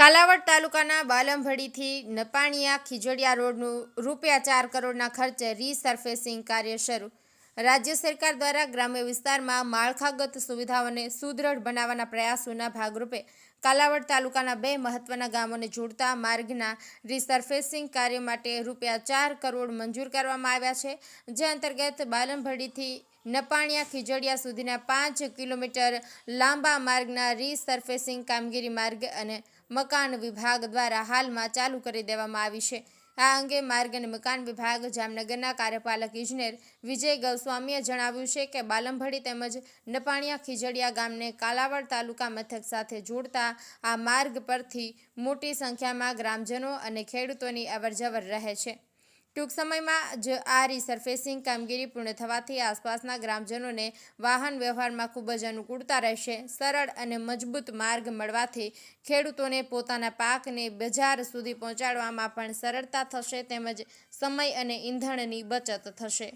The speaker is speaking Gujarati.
કાલાવડ તાલુકાના બાલમભડીથી નપાણીયા ખીજડીયા રોડનું ₹4 કરોડના ખર્ચે રીસર્ફેસિંગ કાર્ય શરૂ। રાજ્ય સરકાર દ્વારા ગ્રામ્ય વિસ્તારમાં માળખાગત સુવિધાઓને સુદૃઢ બનાવવાના પ્રયાસોના ભાગરૂપે કાલાવડ તાલુકાના 2 મહત્વના ગામોને જોડતા માર્ગના રીસર્ફેસિંગ કાર્ય માટે ₹4 કરોડ મંજૂર કરવામાં આવ્યા છે, જે અંતર્ગત બાલમભડીથી નપાણીયા ખીજડીયા સુધીના 5 કિલોમીટર લાંબા માર્ગના રીસર્ફેસિંગ કામગીરી માર્ગ અને મકાન વિભાગ દ્વારા હાલમાં ચાલુ કરી દેવામાં આવી છે। આ અંગે માર્ગ અને મકાન વિભાગ જામનગરના કાર્યપાલક ઇજનેર વિજય ગૌસ્વામીએ જણાવ્યું છે કે બાલમભડી તેમજ નપાણીયા ખીજડીયા ગામને કાલાવડ તાલુકા મથક સાથે જોડતા આ માર્ગ પરથી મોટી સંખ્યામાં ગ્રામજનો અને ખેડૂતોની અવરજવર રહે છે। ટૂંક સમયમાં જ આ રીસર્ફેસિંગ કામગીરી પૂર્ણ થવાથી આસપાસના ગ્રામજનોને વાહન વ્યવહારમાં ખૂબ જ અનુકૂળતા રહેશે। સરળ અને મજબૂત માર્ગ મળવાથી ખેડૂતોને પોતાના પાકને બજાર સુધી પહોંચાડવામાં પણ સરળતા થશે, તેમજ સમય અને ઈંધણની બચત થશે।